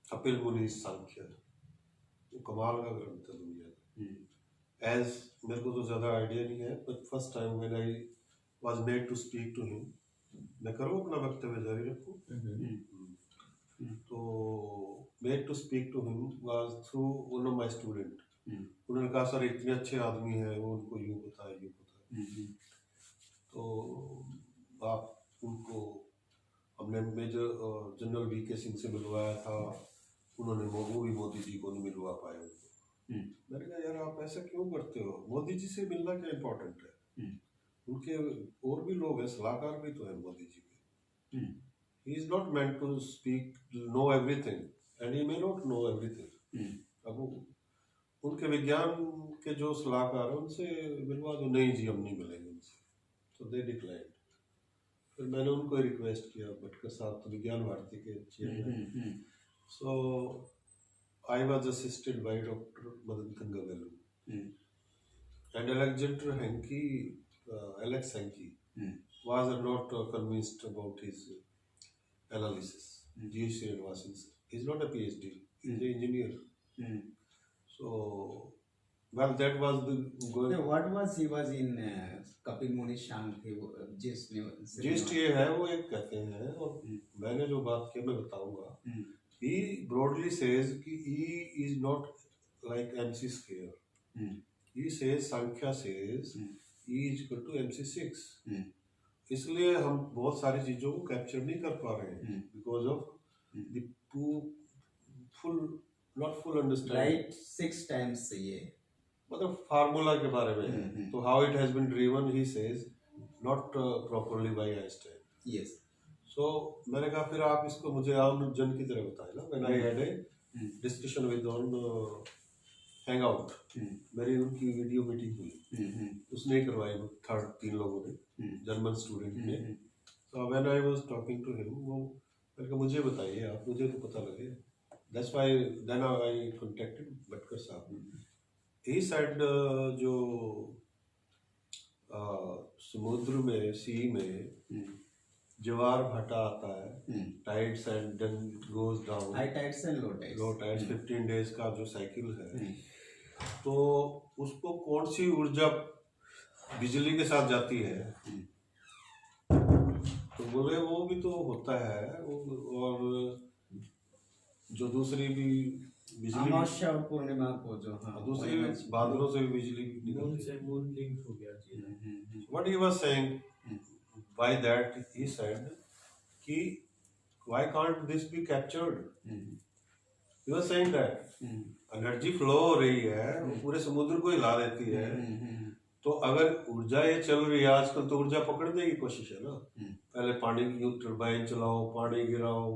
Speaker 4: Kapil Muni's Sankhya. वो कमाल का ग्रंथ है दुनिया का। As मेरे को तो ज़्यादा आइडिया नहीं है, but first time when I was made to speak to him, मैं करूँ अपना वक्तव्य जारी रखूँ, तो made to speak to him was through one of my student. उन्होंने कहा सर इतने अच्छे आदमी हैं, वो उनको यूँ पता है, तो आप उनको, हमने मेजर जनरल VK सिंह से मिलवाया था, उन्होंने वो भी मोदी जी को नहीं मिलवा पाए उनको। मैंने कहा यार आप ऐसा क्यों करते हो, मोदी जी से मिलना क्या इम्पोर्टेंट है, उनके और भी लोग हैं, सलाहकार भी तो है मोदी जी के। He is not meant to speak know everything and he may not know everything. अब उनके विज्ञान के जो सलाहकार हैं उनसे मिलवा दो, नहीं जी हम नहीं मिलेंगे उनसे, तो दे डिक्लाइंड। फिर मैंने उनको रिक्वेस्ट किया, भटकर साहब तो विज्ञान भारती के chairman, so I was assisted by doctor Madan Thangavelu and Alexander Henke, Alex Henke was not convinced about his analysis. G. Srinivasan is not a PhD, he is an engineer. So, well, that was the going.
Speaker 1: No, what was he was in Kapil Muni Shankhi, just
Speaker 4: gist ये है वो एक कहते हैं, और मैंने जो बात की मैं बताऊंगा। He broadly says कि E is not like MC square. He says Sankhya says E is equal to MC6. इसलिए हम बहुत सारी चीजों को कैप्चर नहीं कर पा रहे हैं because of the full understanding.
Speaker 1: Right, 6 times ये
Speaker 4: मतलब फार्मूला के बारे में, तो how it has been driven he says not properly by Einstein.
Speaker 1: yes.
Speaker 4: So मैंने कहा फिर आप इसको मुझे आम जन की तरह बताए ना। When I had a discussion with on hangout, मेरी उनकी वीडियो मीटिंग हुई, उसने करवाई, 3 लोगों ने, जर्मन स्टूडेंट ने। So when I was talking to him, वो मैंने कहा मुझे बताइए आप, मुझे तो पता लगे। That's why then I contacted Bhatkar साहब। ही सेड जो समुद्र में, सी में ज्वार भाटा आता है, tides and then goes down,
Speaker 1: High tides and low tides.
Speaker 4: Low tides, 15 days का जो साइकिल है, तो उसको कौन सी ऊर्जा बिजली के साथ जाती है, तो बोले वो भी तो होता है, और जो दूसरी भी बिजली,
Speaker 1: अमावस्या और पूर्णिमा को जो, हाँ,
Speaker 4: दूसरी बादलों से भी बिजली
Speaker 3: मून
Speaker 4: निकलती
Speaker 3: से
Speaker 4: है।
Speaker 3: मून लिंक हो गया जी।
Speaker 4: What he was saying, by that he said कि why can't this be captured? He was saying that energy flow हो रही है, वो पूरे समुद्र को हिला देती है, तो अगर ऊर्जा ये चल रही है आजकल, तो ऊर्जा पकड़ने की कोशिश है ना। पहले पानी की टरबाइन चलाओ, पानी गिराओ,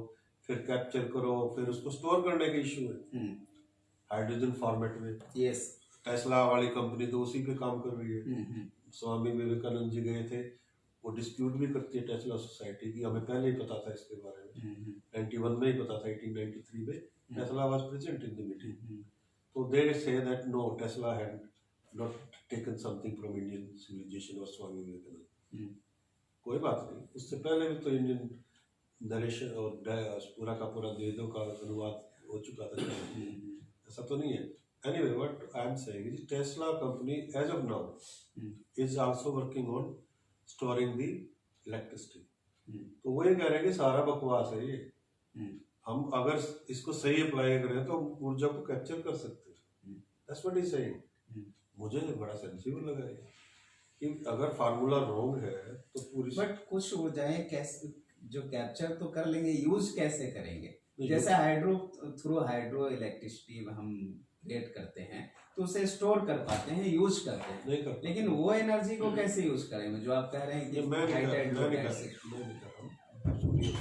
Speaker 4: फिर कैप्चर करो, फिर उसको स्टोर करने का इशू है हाइड्रोजन फॉर्मेट में।
Speaker 1: yes.
Speaker 4: टेस्ला वाली कंपनी तो उसी पे काम कर रही है। स्वामी विवेकानंद जी गए थे, वो डिस्प्यूट भी करती है टेस्ला सोसाइटी की, हमें पहले ही पता था इसके बारे में, 91 में ही पता था, 1893 में Tesla was present in the meeting. तो they say that no, Tesla had not taken something from Indian civilisation और स्वामी विवेकानंद। कोई बात नहीं, उससे पहले भी तो इंडियन नरेशन और पूरा का पूरा वेदों का अनुवाद हो चुका था, ऐसा तो नहीं है। Anyway, what I am saying is Tesla company as of now is also working on storing the electricity. तो वो ये कह रहे हैं कि सारा बकवास है ये।
Speaker 1: हम्म,
Speaker 4: हम अगर इसको सही अप्लाई करें तो हम ऊर्जा को कैप्चर कर सकते हैं। That's what he saying. मुझे बड़ा सेंसिबल लगा ये कि अगर फार्मूला रॉन्ग है तो पूरी
Speaker 5: बट कुछ ऊर्जाएं कैसे जो कैप्चर तो कर लेंगे, यूज कैसे करेंगे?
Speaker 4: नहीं,
Speaker 5: जैसे हाइड्रो थ्रू हाइड्रो इलेक्ट्रिसिटी हम क्रिएट करते हैं तो उसे स्टोर कर पाते हैं, यूज करते हैं,
Speaker 4: नहीं करते।
Speaker 5: लेकिन वो एनर्जी को कैसे यूज करेंगे जो आप कह रहे हैं
Speaker 4: ये
Speaker 5: कि
Speaker 4: मैं नहीं कर
Speaker 5: हाइड्रो
Speaker 4: मैं नहीं
Speaker 5: कैसे?
Speaker 4: कर रहा हूँ। सुनिए,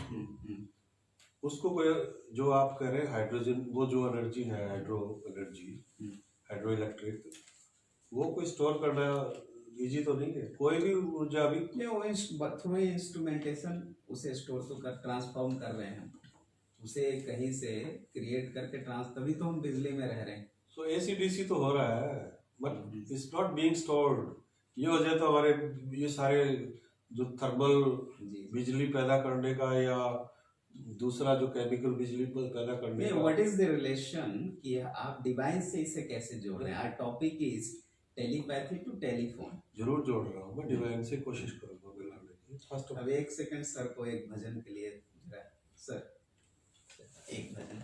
Speaker 4: उसको कोई जो आप कह रहे हैं हाइड्रोजन, वो जो एनर्जी है हाइड्रो एनर्जी, हाइड्रो इलेक्ट्रिक, वो कोई स्टोर करना इजी तो नहीं है। कोई भी ऊर्जा भी
Speaker 5: नहीं, वो थ्रू इंस्ट्रूमेंटेशन उसे स्टोर तो कर ट्रांसफॉर्म कर रहे हैं, उसे कहीं से क्रिएट करके तभी तो हम बिजली में रह रहे हैं।
Speaker 4: तो AC/DC तो हो रहा है but it's not being stored. ये वजह तो हमारे ये सारे जो थर्मल
Speaker 5: जी
Speaker 4: बिजली पैदा करने का या दूसरा जो केमिकल बिजली पैदा करने का,
Speaker 5: व्हाट इज द रिलेशन कि आप डिवाइन से इसे कैसे जोड़ रहे हैं? Our topic is telepathy to telephone.
Speaker 4: जरूर जोड़ रहा हूँ मैं, डिवाइन से कोशिश करूंगा मिलाने की। फर्स्ट ऑफ
Speaker 5: अब एक सेकंड सर को एक भजन के लिए जरा, सर एक भजन।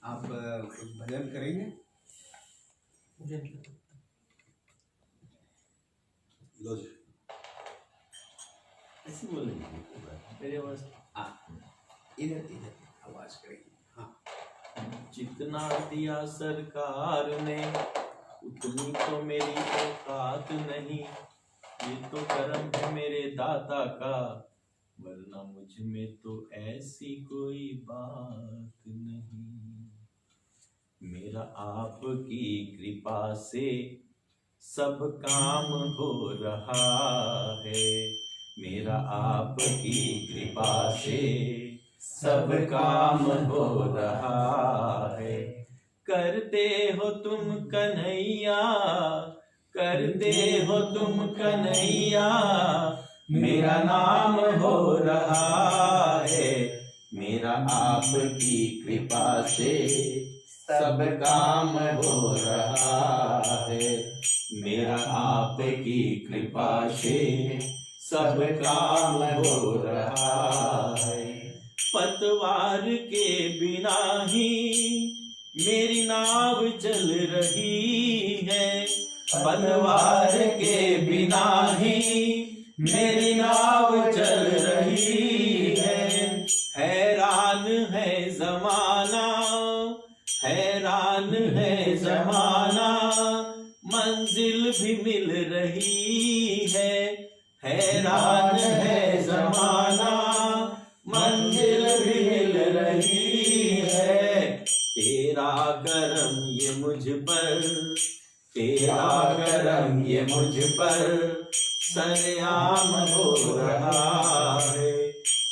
Speaker 5: आप कुछ भजन करेंगे?
Speaker 4: लो जी।
Speaker 3: ऐसे बोलेंगे मेरे आवाज
Speaker 5: इधर इधर आवाज करेंगे। हाँ,
Speaker 3: जितना दिया सरकार ने उतनी तो मेरी औकात नहीं, ये तो करम है मेरे दाता का, वरना मुझ में तो ऐसी कोई बात नहीं। मेरा आपकी कृपा से सब काम हो रहा है, मेरा आपकी कृपा से सब काम हो रहा है। करते हो तुम कन्हैया, करते हो तुम कन्हैया, मेरा नाम हो रहा है, मेरा आपकी कृपा से सब काम हो रहा है, मेरा आपकी कृपा से सब काम हो रहा है। पतवार के बिना ही मेरी नाव चल रही है, पतवार के बिना ही मेरी नाव चल रही है। हैरान है जमाना, हैरान है जमाना, मंजिल भी मिल रही है। हैरान है जमाना, मंजिल भी मिल रही है। तेरा करम ये मुझ पर, तेरा करम ये मुझ पर सरेआम हो रहा है।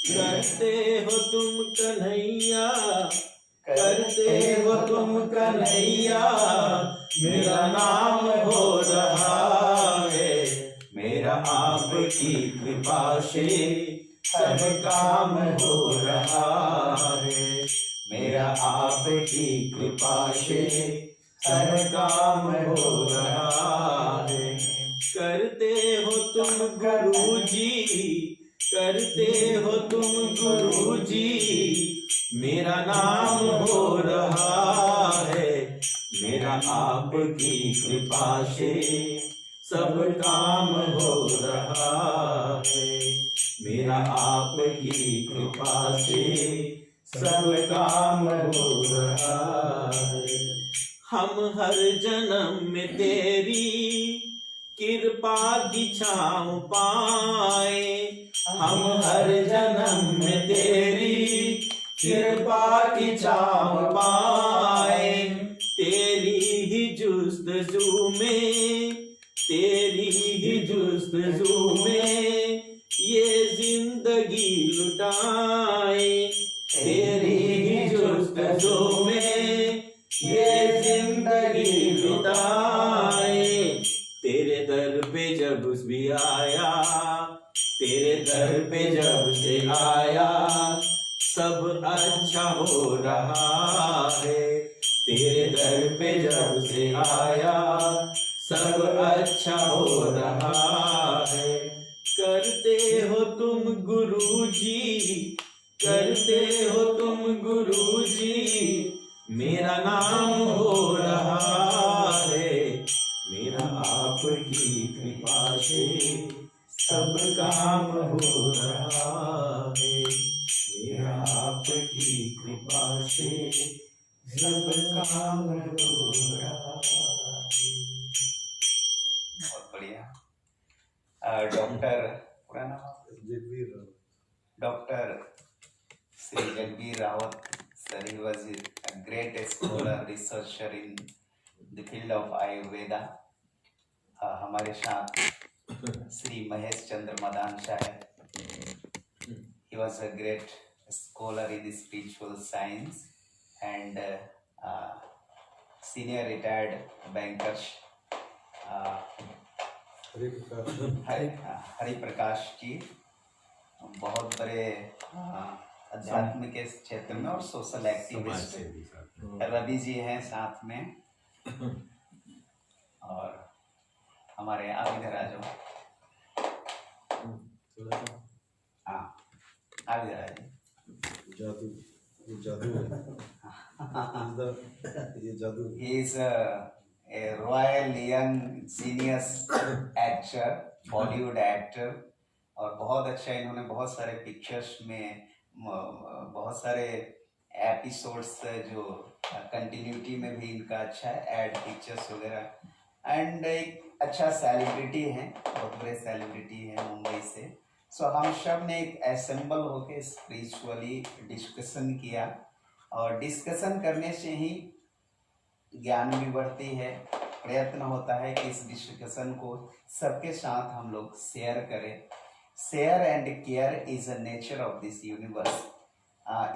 Speaker 3: करते हो तुम कन्हैया, करते हो तुम कन्हैया, मेरा नाम हो रहा है, मेरा आपकी कृपा से सब काम हो रहा है, मेरा आपकी कृपा से सब काम हो रहा है। करते हो तुम गुरुजी, करते हो तुम गुरुजी, मेरा नाम हो रहा है, मेरा आपकी कृपा से सब काम हो रहा है, मेरा आपकी कृपा से सब काम हो रहा है। हम हर जन्म में तेरी कृपा की छाँव पाए, हम हर जन्म में तेरी कृपा की छाँव पाए। तेरी ही जुस्तजू में, तेरी ही जुस्तजू में ये जिंदगी लुटाए, तेरी ही जुस्तजू में ये जिंदगी लुटाए। तेरे दर पे जब भी आया, तेरे दर पे जब से आया, सब अच्छा हो रहा है। तेरे दर पे जब से आया, सब अच्छा हो रहा है। करते हो तुम गुरुजी, करते हो तुम गुरुजी, मेरा नाम हो रहा है। मेरा आपकी कृपा से सब काम हो रहा है। मेरा आपकी कृपा से सब काम हो रहा है।
Speaker 1: बहुत बढ़िया। डॉक्टर, पूरा नाम आपका?
Speaker 4: Jagveer Rao.
Speaker 1: Doctor Sri Jagbir Rawat, sir, he was a great scholar, researcher in the field of Ayurveda. हमारे साथ श्री महेश चंद्र मदान साहब, he was a great scholar in spiritual science and senior retired bankers. Hari Prakash ji बहुत बड़े अध्यात्म के क्षेत्र में और सोशल एक्टिविस्ट। रवि जी हैं साथ में, और हमारे आप इधर आ जाओ। हाँ, आप इधर आ जाइए।
Speaker 4: जादू, ये जादू है। ये जादू।
Speaker 1: He is a royal young genius actor, Bollywood actor, और बहुत अच्छा इन्होंने बहुत सारे पिक्चर्स में बहुत सारे एपिसोड्स जो कंटिन्यूटी में भी इनका अच्छा है, एड पिक्चर्स वगैरह, एंड एक अच्छा सेलिब्रिटी हैं, बहुत बड़े सेलिब्रिटी हैं मुंबई से। सो हम सब ने एक असेंबल होके स्पिरिचुअली डिस्कशन किया, और डिस्कशन करने से ही ज्ञान भी बढ़ती है। प्रयत्न होता है कि इस डिस्कशन को सबके साथ हम लोग शेयर करें। Share and care is a nature of this universe.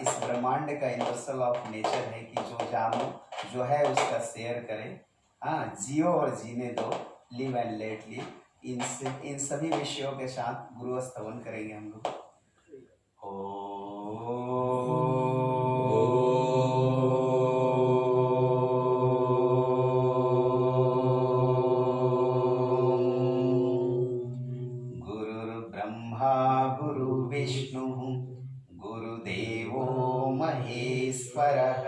Speaker 1: इस ब्रह्मांड का यूनिवर्सल ऑफ नेचर है कि जो जानो, जो है उसका शेयर करें। हाँ, जियो और जीने दो, लिव एंड लेट लिव। इन सभी विषयों के साथ गुरु स्तवन करेंगे हम लोग। गुरुर्ब्रह्मा गुरुर्विष्णुः गुरुदेवो महेश्वरः,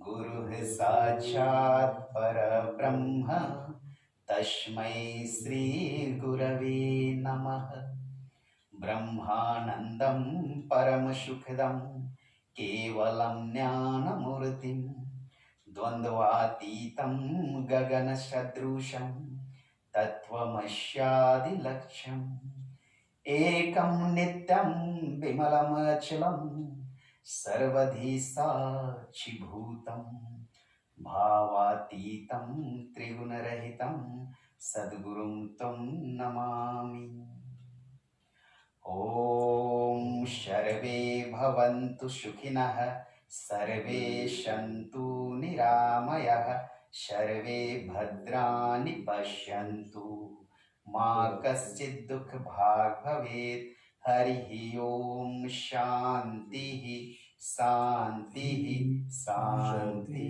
Speaker 1: गुरुः साक्षात् परब्रह्म, तस्मै श्री गुरवे नमः। ब्रह्मानन्दं परमसुखदं केवलं ज्ञानमूर्तिं, द्वन्द्वातीतं गगनसदृशं तत्त्वमस्यादिलक्ष्यम्, एकं नित्यं विमलमचलं सर्वधी साक्षिभूतं, भावातीतं त्रिगुणरहितं सद्गुरुं त्वं नमामि। ॐ सर्वे भवन्तु सुखिनः, सर्वे सन्तु निरामयः, सर्वे भद्राणि पश्यन्तु, मा कश्चित् दुःखभाग् भवेत्। हरिः ओम शांति शांति शांति।